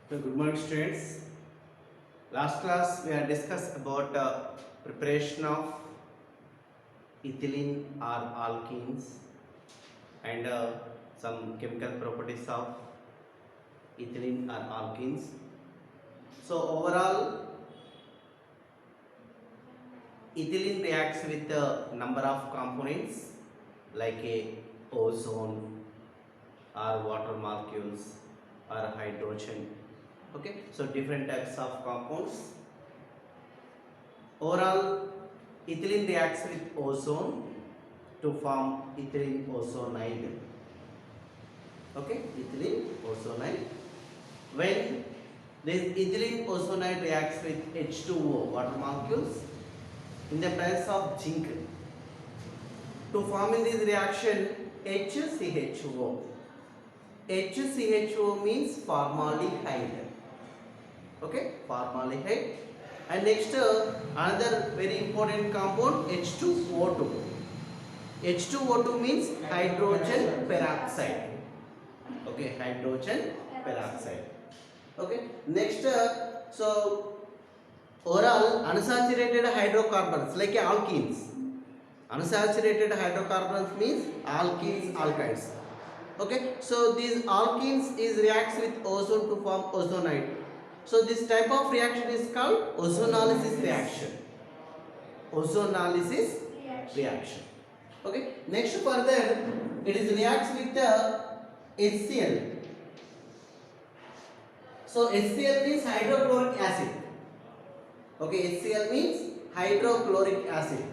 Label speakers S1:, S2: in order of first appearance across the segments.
S1: So good morning students. Last class we had discussed about preparation of ethylene or alkenes and some chemical properties of ethylene or alkenes. So overall ethylene reacts with a number of components like a ozone or water molecules or hydrogen. Okay, so different types of compounds. Overall, ethylene reacts with ozone to form ethylene ozonide. Okay, ethylene ozonide. When this ethylene ozonide reacts with H2O water molecules in the presence of zinc to form in this reaction HCHO. HCHO means formaldehyde. Okay, formaldehyde. And next another very important compound H2O2. H2O2 means hydrogen peroxide. Okay, hydrogen peroxide. Okay, next so overall unsaturated hydrocarbons like alkenes. Unsaturated hydrocarbons means alkenes, alkynes. Okay, so these alkenes is reacts with ozone to form ozonide. So this type of reaction is called ozonolysis reaction. Ozonolysis reaction. Okay, next further it is reacts with the HCl. So HCl means hydrochloric acid. Okay, HCl means hydrochloric acid.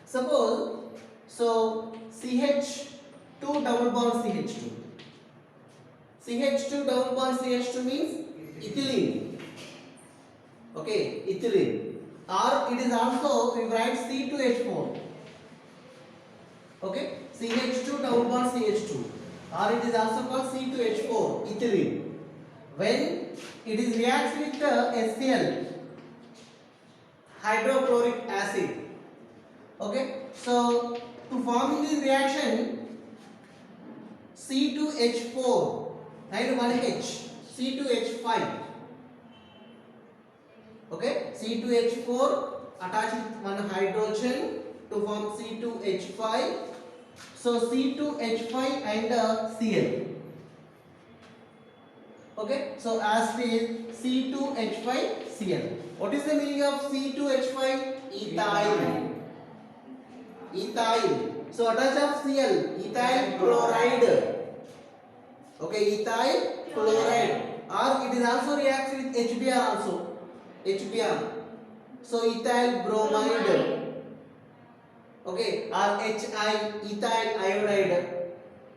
S1: Suppose so CH2 double bond CH2. CH2 double bond CH2 means ethylene. Okay, ethylene. Or it is also we write C2H4. Okay, CH2 double bond CH2. Or it is also called C2H4 ethylene. When it is reacts with the HCl hydrochloric acid. Okay, so to form this reaction C2H4 and 1H C2H5. Okay, C2H4 attached with one hydrogen to form C2H5. So C2H5 and Cl. Okay, so as it is C2H5Cl. What is the meaning of C2H5? Ethyl. Ethyl. So attached of Cl, ethyl chloride. Okay, ethyl chloride. Or it is also reacts with HBr also. HBr. So ethyl bromide. Okay, or HI, ethyl iodide.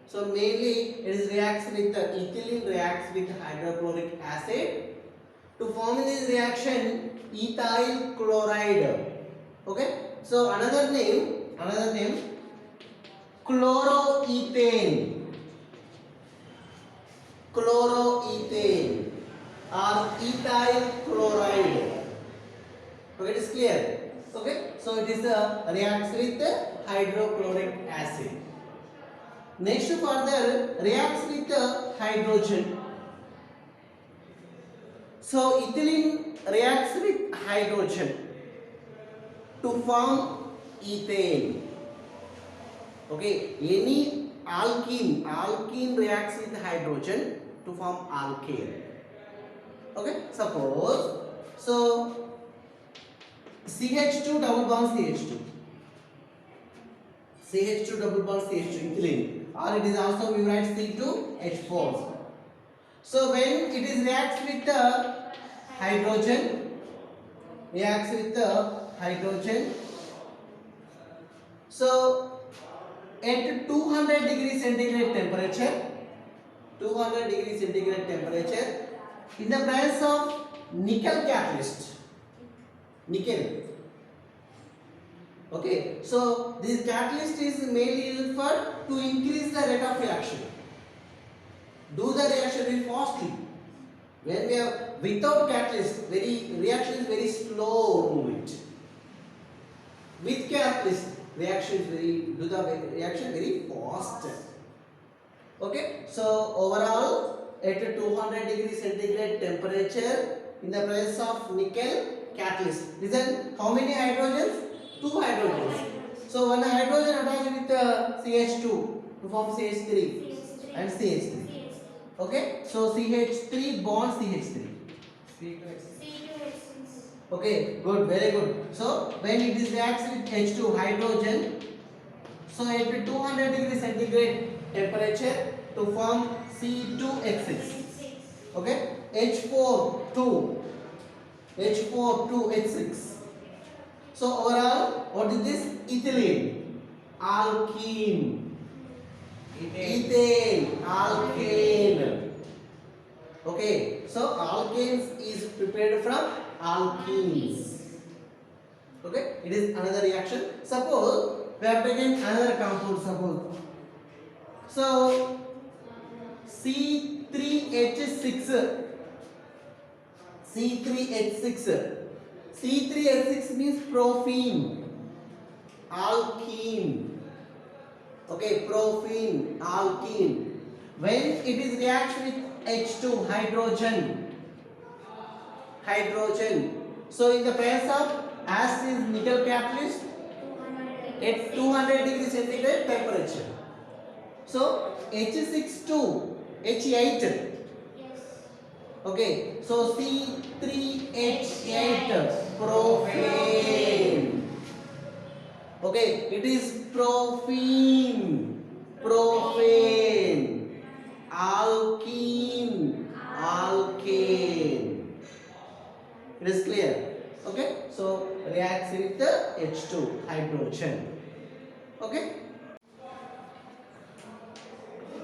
S1: So mainly it is reacts with the ethylene reacts with hydrochloric acid to form this reaction ethyl chloride. Okay, so another name chloroethane. Chloroethane or ethyl chloride. Okay, it is clear. Okay, so it is reacts with hydrochloric acid. Next further reacts with hydrogen. So ethylene reacts with hydrogen to form ethane. Okay, any alkene reacts with hydrogen to form alkane. Okay, suppose so CH2 double bond CH2. CH2 double bond CH2 ethylene, or it is also we write C2H4. So when it is reacts with the hydrogen, so at 200 degree centigrade temperature, in the presence of nickel catalyst, nickel. Okay, so this catalyst is mainly used for to increase the rate of reaction. Do the reaction very fastly. When we have without catalyst, reaction is very slow movement. With catalyst, reaction very fast. Okay, so overall at 200 degrees centigrade temperature in the presence of nickel catalyst. Listen, how many hydrogens? Two hydrogens. So one hydrogen attached with CH2 to form CH3 and CH3. Okay, so CH3 bond CH3. Okay, good, very good. So when it is reacts with H2 hydrogen, so at 200 degrees centigrade temperature to form C2H6. Okay, H4 2H6. So overall, what is this? Ethylene, alkene, ethane, alkane. Okay, so alkanes is prepared from alkenes. Okay, it is another reaction. Suppose we have taken another compound. Suppose so C3H6. C3H6. C3H6 means profene, alkene. Okay, profene, alkene. When it is reacts with H2 hydrogen. So in the presence of acid is nickel catalyst at 200 degrees centigrade temperature. So H6 H8. Okay, so C3H8 profane. Okay, it is profane, alkene. It is clear. Okay, so reacts with the H2 hydrogen. Okay.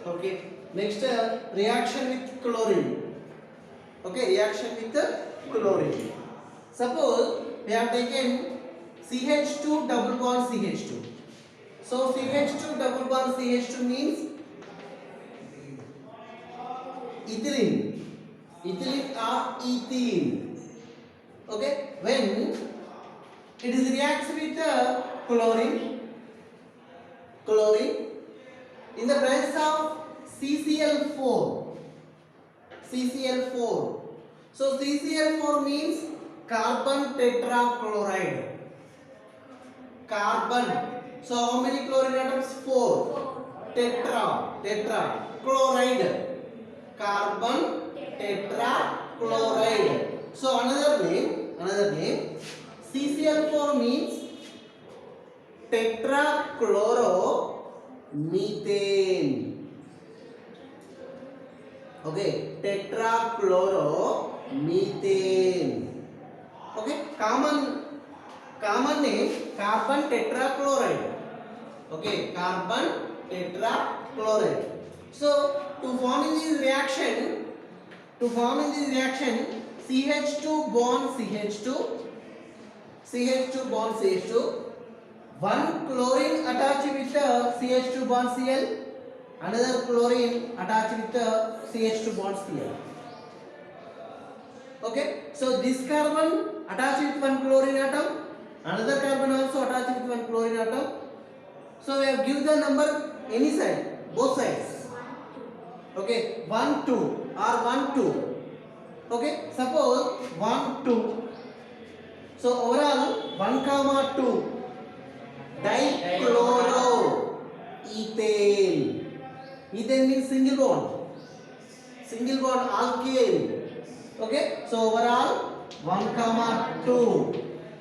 S1: Okay. Next reaction with chlorine. Okay, reaction with the chlorine. Suppose we have taken CH2 double bond CH2. So CH2 double bond CH2 means ethylene. Ethylene or ethene. Okay, when it is reacts with the chlorine in the presence of CCl4. So CCl4 means carbon tetrachloride. Carbon. So how many chlorine atoms? 4. Tetra. Chloride. Carbon tetrachloride. So another name CCl4 means tetrachloromethane. Okay, tetrachloromethane. Okay, common name carbon tetrachloride. Okay, carbon tetrachloride. So to form in this reaction, CH2 bond CH2, one chlorine attached with CH2 bond Cl, another chlorine attached with CH2 bond Cl. Okay, so this carbon attached with one chlorine atom, another carbon also attached with one chlorine atom. So we have given the number any side, both sides. Okay, 1 2 or 1 2. Okay, suppose 1 2. So overall 1 comma 2 dichloroethane. Ethane means single bond alkane. Okay, so overall 1 comma 2.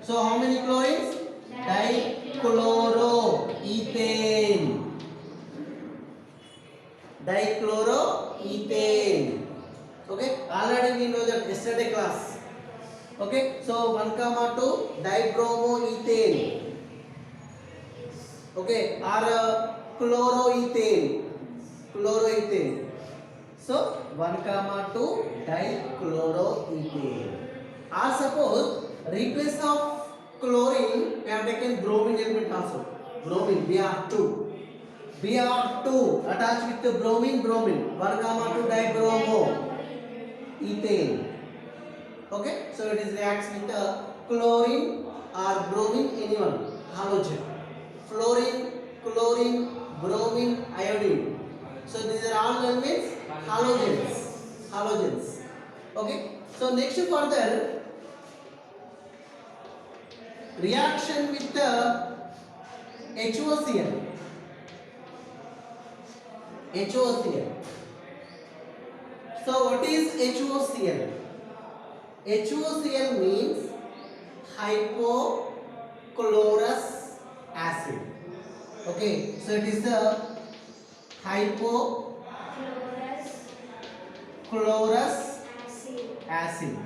S1: So how many chlorines? Dichloroethane. Okay, already we know that yesterday class. Okay, so 1 comma 2 dibromoethane. Okay, or chloroethane. So 1 comma 2 dichloroethane. Or suppose replace of chlorine we have taken bromine element also. Bromine Br2 attached with the bromine 1 comma 2 dibromoethane. Okay, so it is reacts with chlorine or bromine, anyone, halogen. Fluorine, chlorine, bromine, iodine. So these are all elements halogens. halogens. Okay, so next further reaction with the HOCl. HOCl. So what is HOCl? HOCl means hypochlorous acid. Okay, so it is the hypochlorous acid.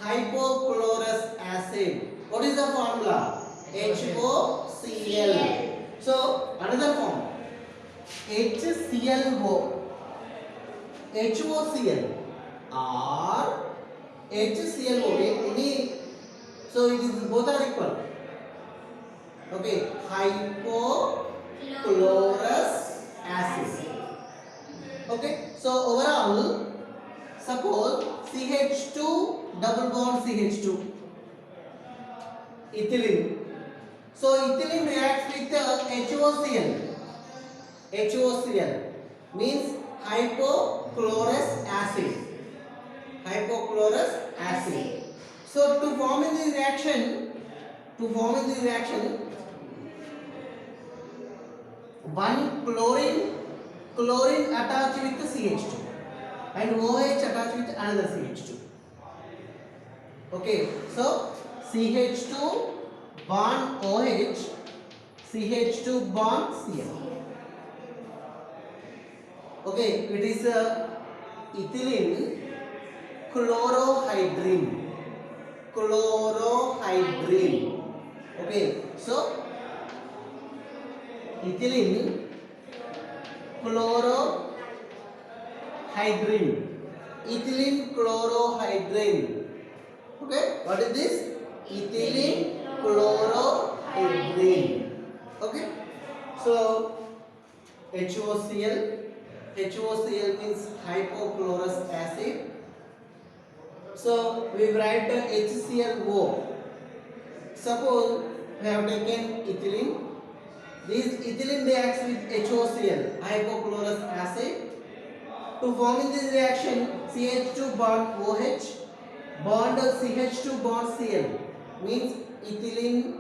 S1: Hypochlorous acid. What is the formula? HOCl. So another form HClO. HOCl or HClO. Any, so it is both are equal. Okay, hypochlorous acid. Okay, so overall, suppose CH2 double bond CH2, ethylene. So ethylene reacts with HOCl. HOCl means hypochlorous acid. Hypochlorous acid. So to form in this reaction, one chlorine attached with the CH2 and OH attached with another CH2. Okay, so CH2 bond OH, CH2 bond Cl. Okay, it is ethylene chlorohydrin. Okay, so ethylene chlorohydrin. Okay, what is this? Ethylene chlorohydrin. Okay, so HOCl means hypochlorous acid. So we write HClO. Suppose we have taken ethylene. This ethylene reacts with HOCl, hypochlorous acid. To form in this reaction, CH2 bond OH bond CH2 bond Cl means ethylene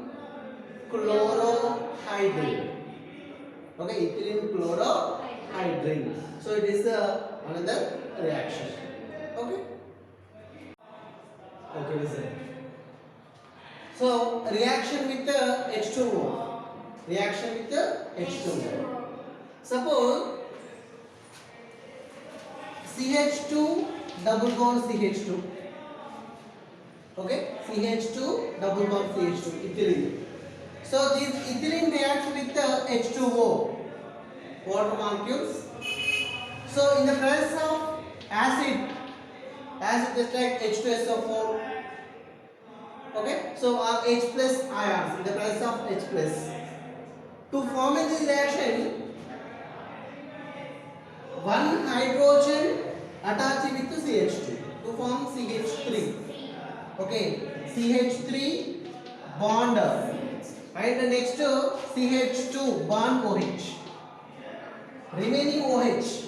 S1: chlorohydrin. Okay, ethylene chlorohydrin. So it is another reaction. Okay. Okay, listen. So reaction with the H2O. Suppose CH2 double bond CH2. Okay, CH2 double bond CH2, ethylene. So this ethylene reacts with the H2O, water molecules. So in the presence of acid just like H2SO4. Okay, so our H plus ions in the presence of H plus. To form in this reaction, one hydrogen attached with the CH2 to form CH3. Okay, CH3 bond and the next CH2 bond OH. Remaining OH.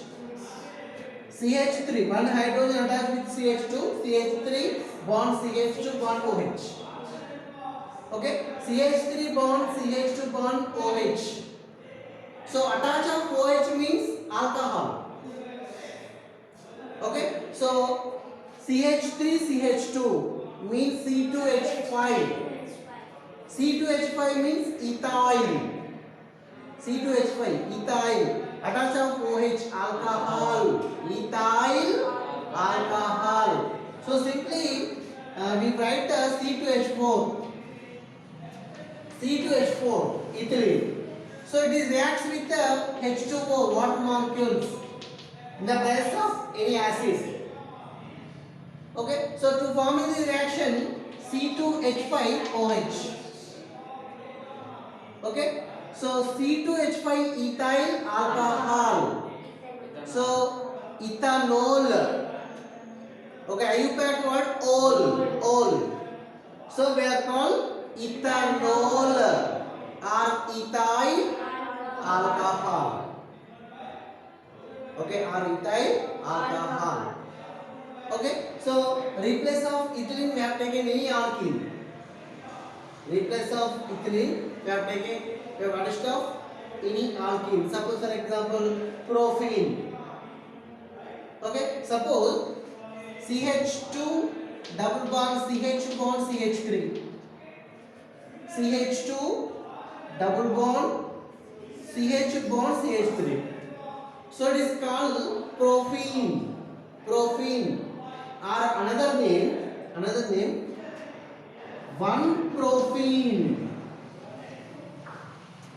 S1: CH3, one hydrogen attached with CH2, CH3 bond CH2 bond OH. Okay, CH3 bond CH2 bond OH. So attach of OH means alcohol. Okay, so CH3 CH2 means C2H5. C2H5 means ethyl. C2H5 ethyl. Attach of OH alcohol. Ethyl alcohol. So simply we write C2H4. C2H4 ethylene. So it is reacts with the H2O water molecules in the presence of any acid. Okay, so to form in this reaction C2H5OH. Okay, so C2H5 ethyl alcohol. So ethanol. Okay, IUPAC word ol. So we are called ethanol or ethyl alcohol. Okay, or ethyl alcohol. Okay, so replace of ethylene we have taken any alkene. Replace of ethylene we have taken we have added of any alkene. Suppose for example profene. Okay, suppose CH2 double bond CH bond CH3. CH2 double bond CH bond CH3. So it is called profene. Profene or another name 1-profene.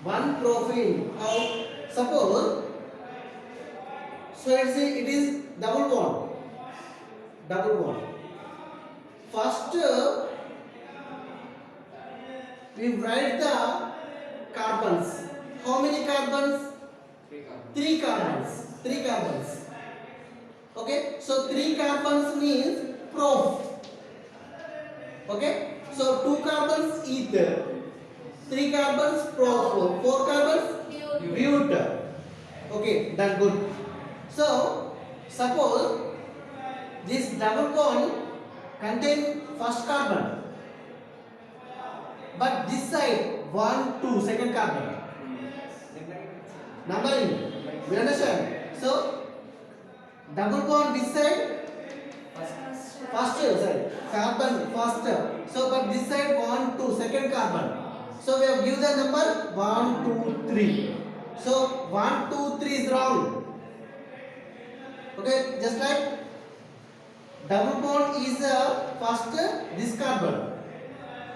S1: 1-profene. How? Suppose so it is double bond. Double bond. First we write the carbons. How many carbons? 3 carbons. 3 carbons. Okay, so 3 carbons means prof. Okay, so 2 carbons ether, 3 carbons prof, 4 carbons but. Okay, that's good. So suppose this double bond contain first carbon, but this side 1 2 second carbon. Numbering. We understand? So double bond this side first side carbon first. So but this side 1 2 second carbon. So we have given the number 1 2 3. So 1 2 3 is wrong. Okay, just like double bond is first this carbon,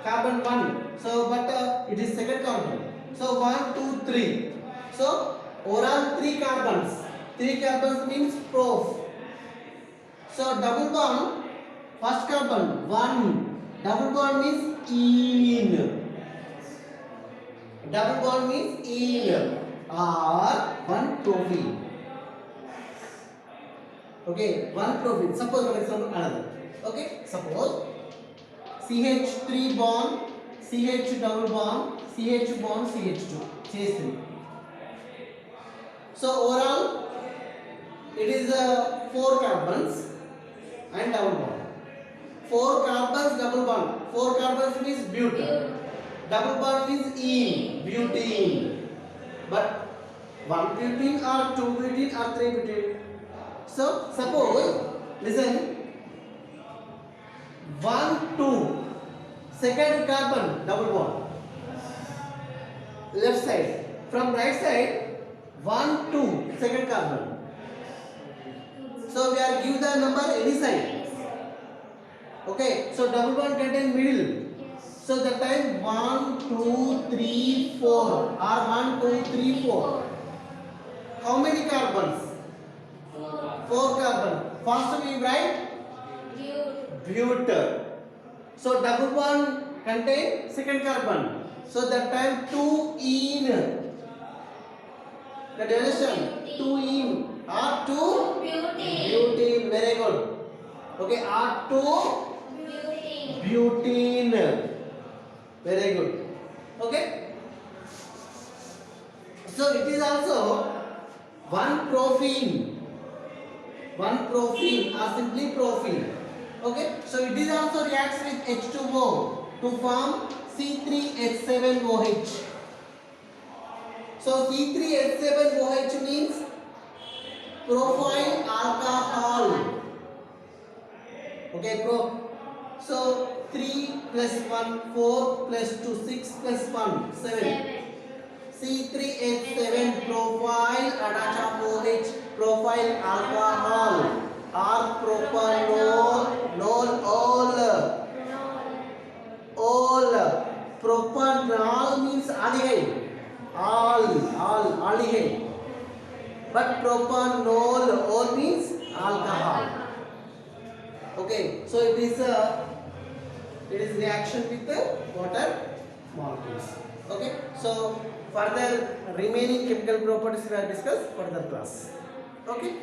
S1: carbon 1. So but it is second carbon. So 1 2 3. So overall 3 carbons. 3 carbons means prof. So double bond first carbon 1. Double bond means ene. Double bond means ene or 1-profene. Okay, 1-profene. Suppose for example another. Okay, suppose CH3 bond, CH double bond, CH bond, CH2, CH3. So overall it is 4 carbons and double bond. 4 carbons double bond. 4 carbons means butane. Double bond means ene, butane. But 1 butane or 2 butane or 3 butane. So suppose listen 1 2 second carbon double bond left side, from right side 1 2 second carbon. So we are give the number any side. Okay, so double bond contain middle. So the time 1 2 3 4 or 1 2 3 4. How many carbons? 4 carbon. First we write but. So double bond contain second carbon. So that time 2 ene. That you understand? 2 ene or 2 butane. Very good. Okay, or 2 butane. Very good. Okay. So it is also 1-profene. 1-profene or simply profene. Okay, so it is also reacts with H2O to form C3H7OH. So C3H7OH means profile alcohol. Okay, so 3 plus 1 4 plus 2 6 plus 1 7. C3H7 profile OH, profile alcohol or propanol, all. Propanol means aldehyde, aldehyde, but propanol all means alcohol. Okay, so it is reaction with the water molecules. Okay, so further remaining chemical properties we will discuss further class. Okay.